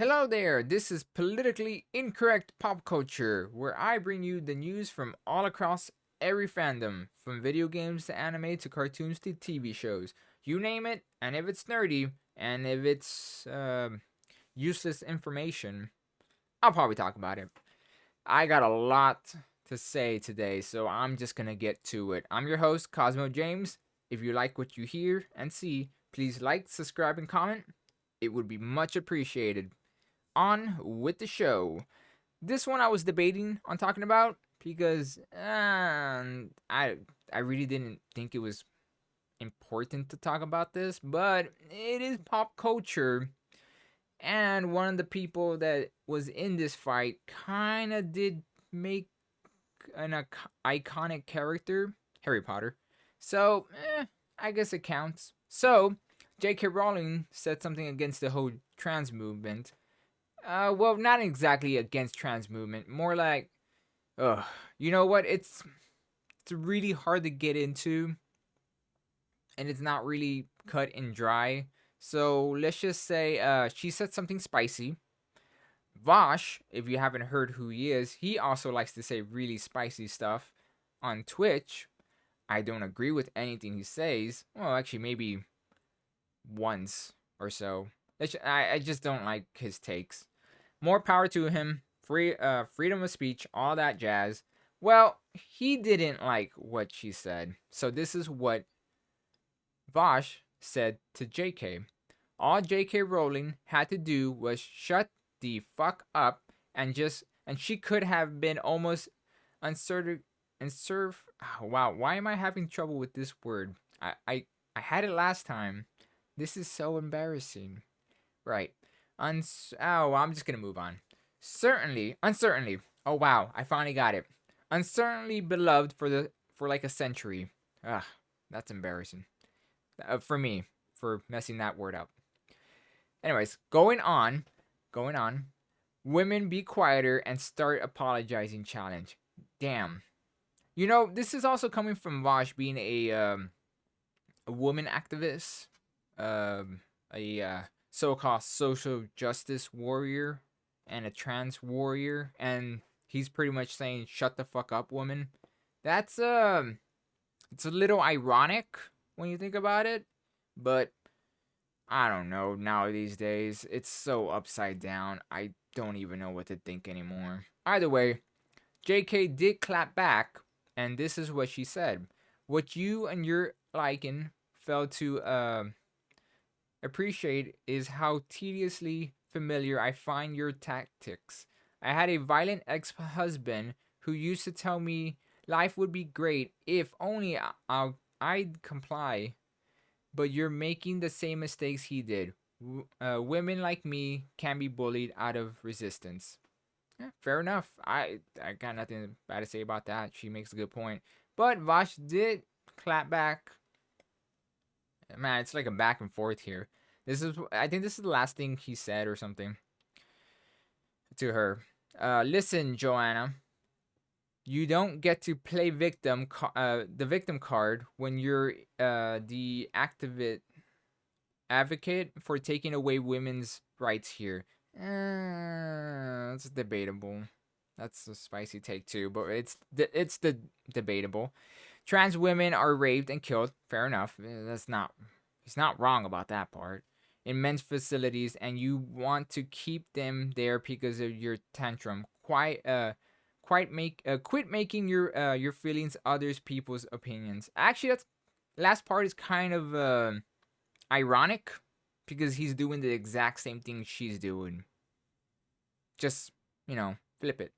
Hello there, this is Politically Incorrect Pop Culture, where I bring you the news from all across every fandom, from video games to anime to cartoons to TV shows. You name it, and if it's nerdy, and if it's useless information, I'll probably talk about it. I got a lot to say today, so I'm just gonna get to it. I'm your host, Cosmo James. If you like what you hear and see, please like, subscribe, and comment. It would be much appreciated. On with the show. This one I was debating on talking about because I really didn't think it was important to talk about this, but it is pop culture. And one of the people that was in this fight kind of did make an iconic character, Harry Potter. So, I guess it counts. So, J.K. Rowling said something against the whole trans movement. Well, not exactly against trans movement. More like, ugh, you know what? It's really hard to get into, and it's not really cut and dry. So let's just say, she said something spicy. Vaush, if you haven't heard who he is, he also likes to say really spicy stuff on Twitch. I don't agree with anything he says. Well, actually, maybe once or so. I just don't like his takes. More power to him. Freedom of speech, all that jazz. Well, he didn't like what she said. So this is what Vosh said to JK. All JK Rowling had to do was shut the fuck up and she could have been almost uncertain and serve. Oh, wow, why am I having trouble with this word? I had it last time. This is so embarrassing. Right. Oh, I'm just gonna move on. Uncertainly. Oh wow, I finally got it. Uncertainly beloved for like a century. Ugh, that's embarrassing. For me, for messing that word up. Anyways, going on. Women be quieter and start apologizing challenge. Damn. You know, this is also coming from Vosh being a woman activist, a so-called social justice warrior, and a trans warrior, and he's pretty much saying, "Shut the fuck up, woman." That's it's a little ironic when you think about it, but I don't know. Now these days, it's so upside down. I don't even know what to think anymore. Either way, JK did clap back, and this is what she said. What you and your liking fail to appreciate is how tediously familiar I find your tactics. I had a violent ex husband who used to tell me life would be great if only I'd comply, but you're making the same mistakes he did. Women like me can be bullied out of resistance. Yeah, fair enough. I got nothing bad to say about that. She makes a good point. But Vash did clap back. Man, it's like a back and forth here. I think this is the last thing he said or something to her. Listen, Joanna, you don't get to play the victim card when you're the activist advocate for taking away women's rights here. It's debatable. That's a spicy take too, but it's the debatable. Trans women are raped and killed. Fair enough. That's not He's not wrong about that part. In men's facilities, and you want to keep them there because of your tantrum. Quit making your feelings others people's opinions. Actually, that's last part is kind of ironic because he's doing the exact same thing she's doing. Just flip it.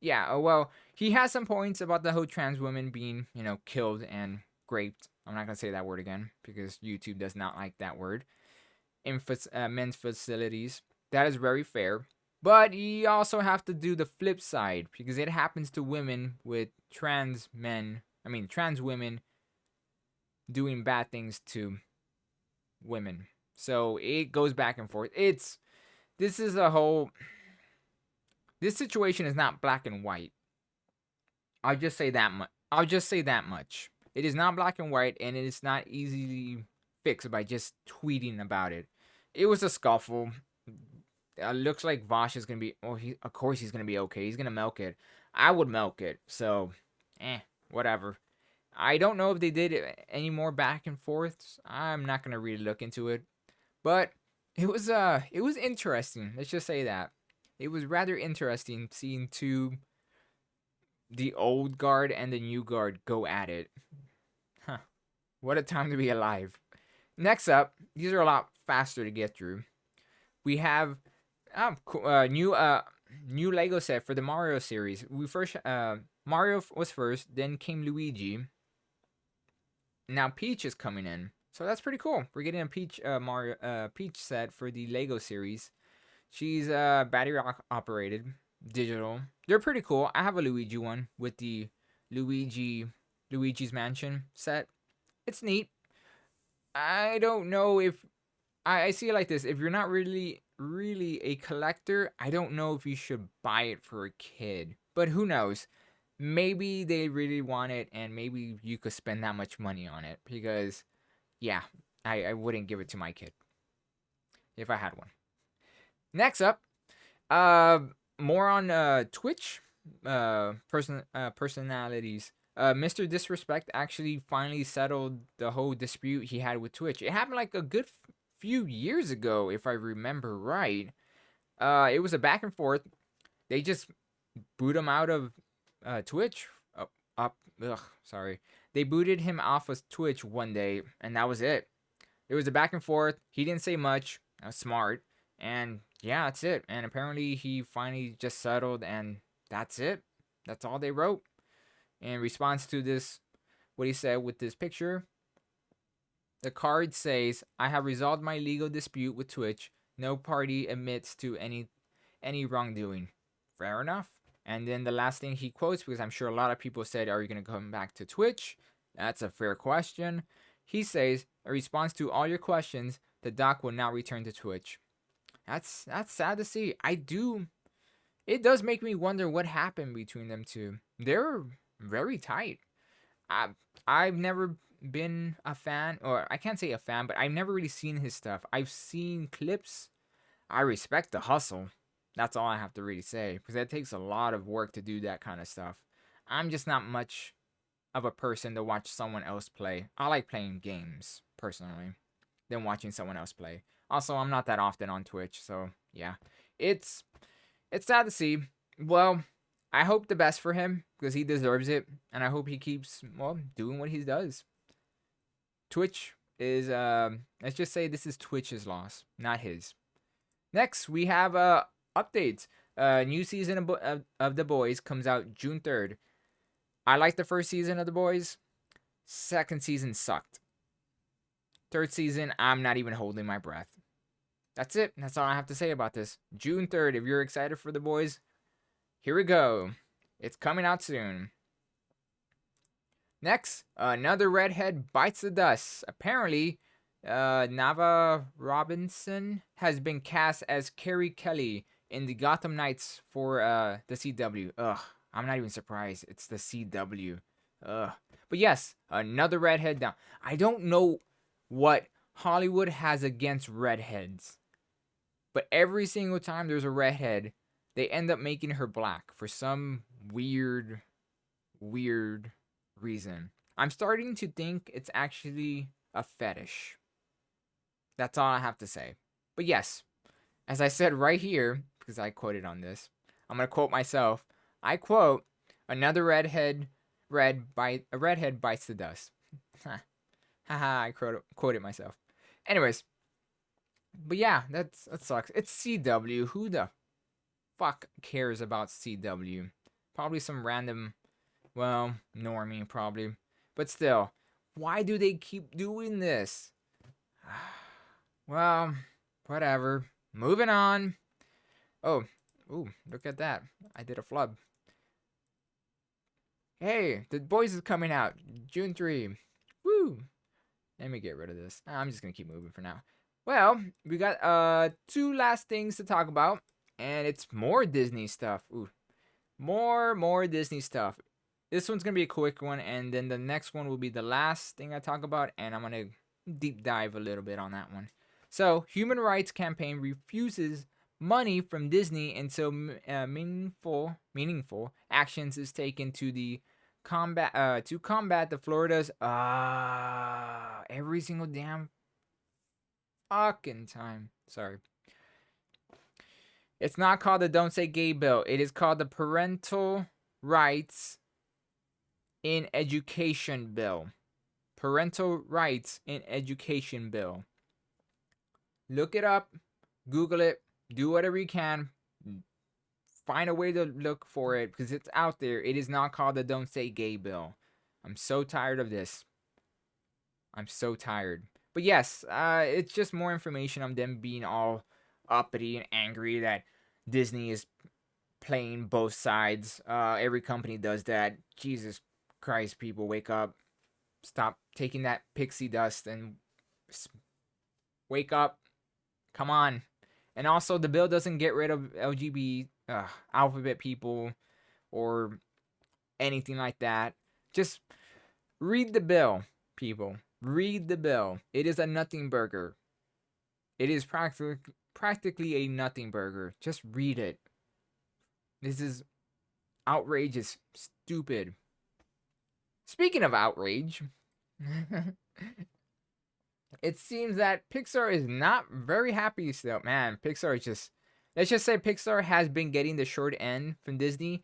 Yeah. Well, he has some points about the whole trans women being killed and raped. I'm not gonna say that word again because YouTube does not like that word. In men's facilities, that is very fair. But you also have to do the flip side because it happens to women with trans men. I mean, trans women doing bad things to women. So it goes back and forth. This is a whole. This situation is not black and white. I'll just say that much. I'll just say that much. It is not black and white, and it is not easily fixed by just tweeting about it. It was a scuffle. looks like Vaush is gonna be. Oh, he of course he's gonna be okay. He's gonna milk it. I would milk it. So, whatever. I don't know if they did any more back and forths. I'm not gonna really look into it, but it was interesting. Let's just say that it was rather interesting seeing the old guard and the new guard go at it. Huh. What a time to be alive. Next up, these are a lot faster to get through. We have new Lego set for the Mario series. We first Mario was first, then came Luigi. Now Peach is coming in, so that's pretty cool. We're getting a Peach set for the Lego series. She's battery operated, digital. They're pretty cool. I have a Luigi one with the Luigi's Mansion set. It's neat. I don't know if I see it like this. If you're not really a collector, I don't know if you should buy it for a kid. But who knows? Maybe they really want it, and maybe you could spend that much money on it. Because, yeah, I wouldn't give it to my kid if I had one. Next up, uh, more on Twitch personalities. Mr. Disrespect actually finally settled the whole dispute he had with Twitch. It happened like a good few years ago, if I remember right. It was a back and forth. They just boot him out of Twitch. Sorry. They booted him off of Twitch one day, and that was it. It was a back and forth. He didn't say much. That was smart. And yeah, that's it. And apparently he finally just settled, and that's it. That's all they wrote. In response to this, what he said with this picture, the card says, "I have resolved my legal dispute with Twitch. No party admits to any wrongdoing." Fair enough. And then the last thing he quotes, because I'm sure a lot of people said, "Are you going to come back to Twitch?" That's a fair question. He says, "A response to all your questions, the doc will now return to Twitch." That's sad to see. It does make me wonder what happened between them two. They're very tight. I've never been a fan, or I can't say a fan, but I've never really seen his stuff. I've seen clips. I respect the hustle. That's all I have to really say, because it takes a lot of work to do that kind of stuff. I'm just not much of a person to watch someone else play. I like playing games, personally, than watching someone else play. Also, I'm not that often on Twitch, so yeah. It's sad to see. Well, I hope the best for him, because he deserves it, and I hope he keeps, well, doing what he does. Twitch is, let's just say this is Twitch's loss, not his. Next, we have updates. New season of The Boys comes out June 3rd. I liked the first season of The Boys. Second season sucked. Third season, I'm not even holding my breath. That's it. That's all I have to say about this. June 3rd, if you're excited for The Boys, here we go. It's coming out soon. Next, another redhead bites the dust. Apparently, Nava Robinson has been cast as Carrie Kelly in the Gotham Knights for the CW. Ugh, I'm not even surprised. It's the CW. Ugh. But yes, another redhead down. I don't know what Hollywood has against redheads, but every single time there's a redhead, they end up making her black for some weird reason. I'm starting to think it's actually a fetish. That's all I have to say. But yes, as I said right here, because I quoted on this, I'm going to quote myself. I quote, "Another redhead bites the dust." Haha, I quoted myself. Anyways, but yeah, that sucks. It's CW. Who the fuck cares about CW? Probably some random, well, normie probably. But still, why do they keep doing this? Well, whatever. Moving on. Oh, ooh, look at that. I did a flub. Hey, The Boys is coming out June 3. Woo! Let me get rid of this. I'm just gonna keep moving for now. Well, we got two last things to talk about, and it's more Disney stuff. Ooh, more Disney stuff. This one's gonna be a quick one, and then the next one will be the last thing I talk about, and I'm gonna deep dive a little bit on that one. So, Human Rights Campaign refuses money from Disney until meaningful actions is taken to combat the Florida's every single damn fucking time. Sorry. It's not called the Don't Say Gay bill. It is called the Parental Rights in Education bill. Parental Rights in Education bill. Look it up, Google it, do whatever you can. Find a way to look for it because it's out there. It is not called the Don't Say Gay bill. I'm so tired of this. I'm so tired. But yes, it's just more information on them being all uppity and angry that Disney is playing both sides. Every company does that. Jesus Christ, people, wake up. Stop taking that pixie dust and wake up. Come on. And also, the bill doesn't get rid of LGBT alphabet people or anything like that. Just read the bill, people. Read the bill. It is a nothing burger. It is practically a nothing burger. Just read it. This is outrageous, stupid. Speaking of outrage, it seems that Pixar is not very happy still. Man, Pixar is just. Let's just say Pixar has been getting the short end from Disney.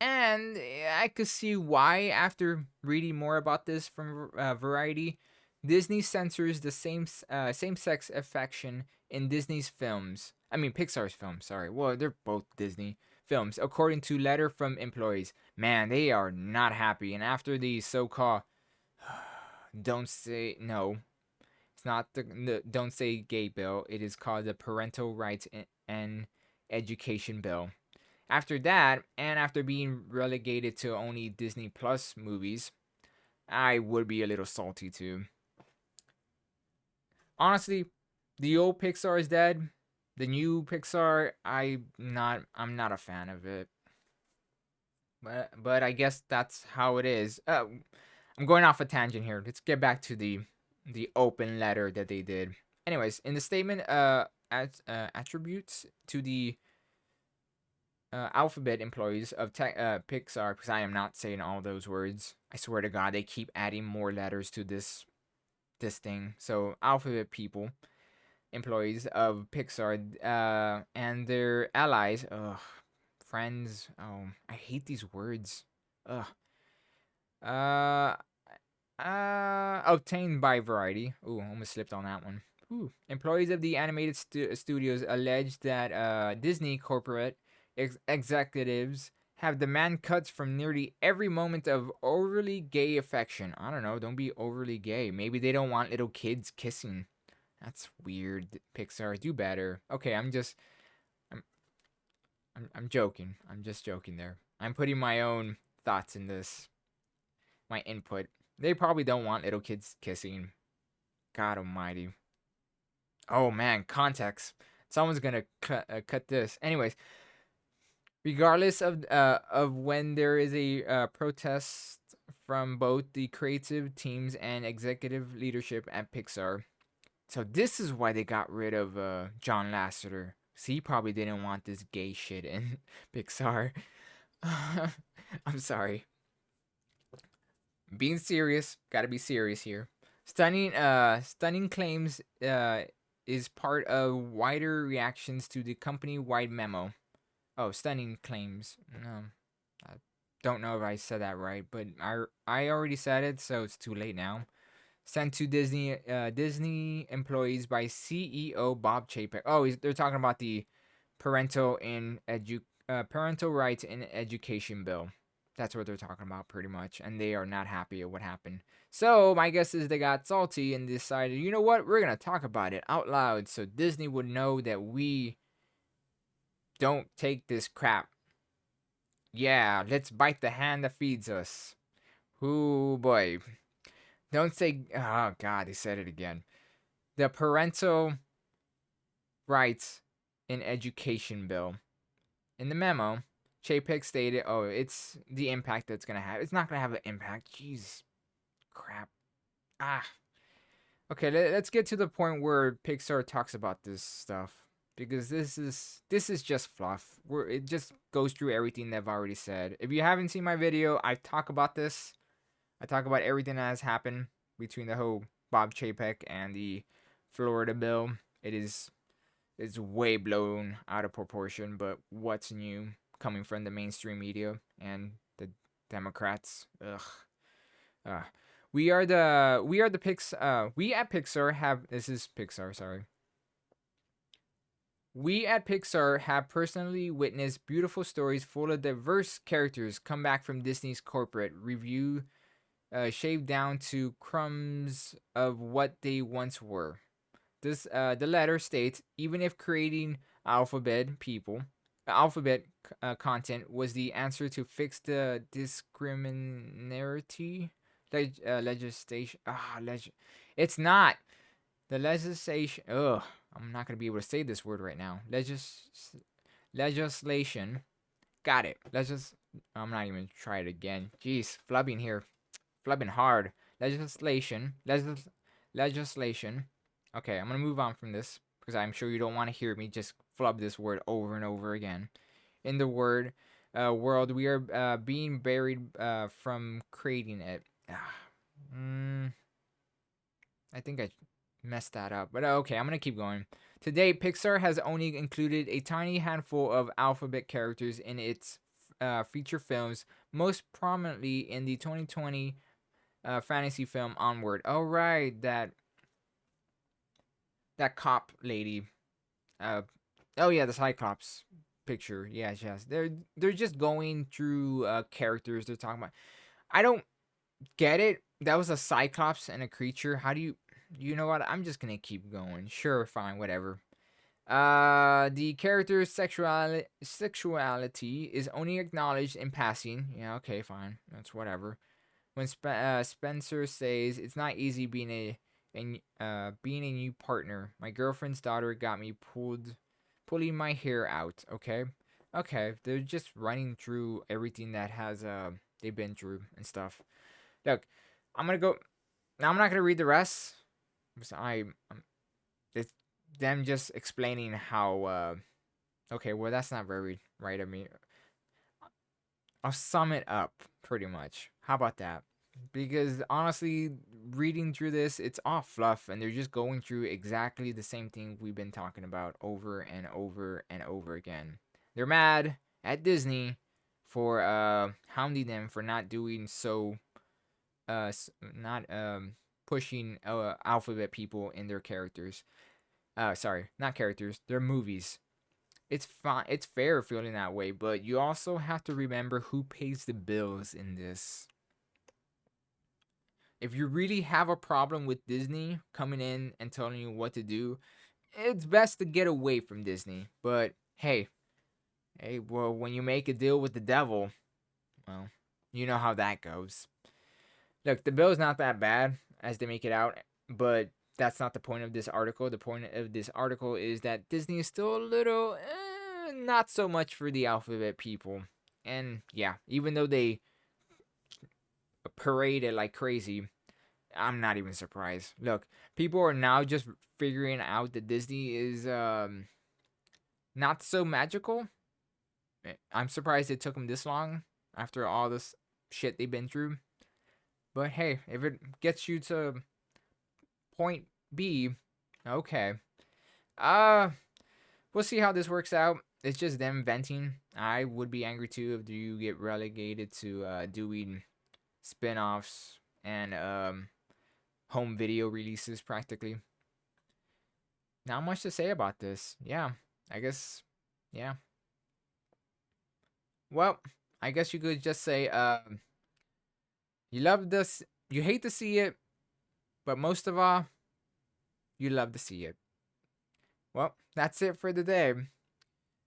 And I could see why after reading more about this from Variety. Disney censors the same-sex affection in Disney's films. I mean, Pixar's films, sorry. Well, they're both Disney films, according to letter from employees. Man, they are not happy. And after the so-called don't say no, it's not the don't say gay bill. It is called the Parental Rights and Education bill. After that, and after being relegated to only Disney Plus movies, I would be a little salty too. Honestly, the old Pixar is dead. The new Pixar, I'm not a fan of it. But I guess that's how it is. I'm going off a tangent here. Let's get back to the open letter that they did. Anyways, in the statement, attributes to the alphabet employees of Pixar, because I am not saying all those words. I swear to God, they keep adding more letters to this thing. So alphabet people, employees of Pixar, and their allies, friends. Oh, I hate these words. Ugh. Uh, Obtained by Variety. Ooh, almost slipped on that one. Ooh. Employees of the animated studios allege that Disney corporate executives have demand cuts from nearly every moment of overly gay affection. I don't know. Don't be overly gay. Maybe they don't want little kids kissing. That's weird. Pixar, do better. Okay, I'm just, I'm joking. I'm just joking there. I'm putting my own thoughts in this. My input. They probably don't want little kids kissing. God Almighty. Oh man, context. Someone's gonna cut this. Anyways, regardless of when there is a protest from both the creative teams and executive leadership at Pixar. So this is why they got rid of John Lasseter. So he probably didn't want this gay shit in Pixar. I'm sorry. Being serious, gotta be serious here. Stunning claims is part of wider reactions to the company-wide memo. Oh, stunning claims. No, I don't know if I said that right, but I already said it, so it's too late now. Sent to Disney employees by CEO Bob Chapek. Oh, they're talking about the parental rights in education bill. That's what they're talking about, pretty much, and they are not happy at what happened. So my guess is they got salty and decided, you know what, we're gonna talk about it out loud, so Disney would know that we don't take this crap. Yeah, let's bite the hand that feeds us. Ooh boy. Don't say, oh God, he said it again. The parental rights in education bill. In the memo, Chapek stated, oh, it's the impact that's going to have. It's not going to have an impact. Jeez. Crap. Ah. Okay, let's get to the point where Pixar talks about this stuff. because this is just fluff. It just goes through everything that I've already said. If you haven't seen my video, I talk about this. I talk about everything that has happened between the whole Bob Chapek and the Florida bill. It is it's way blown out of proportion, but what's new coming from the mainstream media and the Democrats? Ugh. Uh, we are the we at Pixar have this is Pixar, sorry. We at Pixar have personally witnessed beautiful stories full of diverse characters come back from Disney's corporate review, shaved down to crumbs of what they once were. The letter states even if creating alphabet content was the answer to fix the discriminarity legislation. It's not the legislation. Ugh, I'm not gonna be able to say this word right now. Legislation. Got it. I'm not even try it again. Jeez, flubbing here, flubbing hard. Legislation. Legislation. Okay, I'm gonna move on from this because I'm sure you don't want to hear me just flub this word over and over again. In the world, we are being buried from creating it. Mm, I think I messed that up, but okay, I'm gonna keep going. Today, Pixar has only included a tiny handful of alphabet characters in its feature films, most prominently in the 2020 fantasy film Onward. Oh right, that cop lady. Uh, oh yeah, the Cyclops picture. Yes, yes. They're just going through characters they're talking about. I don't get it. That was a Cyclops and a creature. How do you? You know what? I'm just gonna keep going. Sure, fine, whatever. The character's sexuality is only acknowledged in passing. Yeah, okay, fine. That's whatever. When Spencer says it's not easy being a new partner. My girlfriend's daughter got me pulling my hair out. Okay, okay. They're just running through everything that has they've been through and stuff. Look, I'm gonna go. Now I'm not gonna read the rest. It's them just explaining how. Okay, well that's not very right of me. I'll sum it up pretty much. How about that? Because honestly, reading through this, it's all fluff, and they're just going through exactly the same thing we've been talking about over and over and over again. They're mad at Disney for hounding them for not doing so, not pushing alphabet people in their characters. Sorry, not characters. Their movies. It's fine. It's fair feeling that way, but you also have to remember who pays the bills in this. If you really have a problem with Disney coming in and telling you what to do, it's best to get away from Disney. But hey, well, when you make a deal with the devil, well, you know how that goes. Look, the bill's not that bad as they make it out, but that's not the point of this article. The point of this article is that Disney is still a little, not so much for the alphabet people. And yeah, even though they parade it like crazy, I'm not even surprised. Look, people are now just figuring out that Disney is not so magical. I'm surprised it took them this long after all this shit they've been through. But hey, if it gets you to point B, okay. Uh, we'll see how this works out. It's just them venting. I would be angry too if you get relegated to doing spin-offs and home video releases practically. Not much to say about this. Yeah, I guess. Yeah. Well, I guess you could just say, you love this, you hate to see it, but most of all, you love to see it. Well, that's it for the day.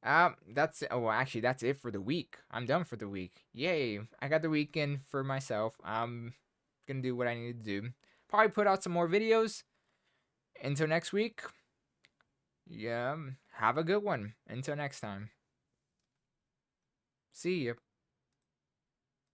That's oh, well, actually, that's it for the week. I'm done for the week. Yay! I got the weekend for myself. I'm gonna do what I need to do. Probably put out some more videos. Until next week. Yeah, have a good one. Until next time. See ya.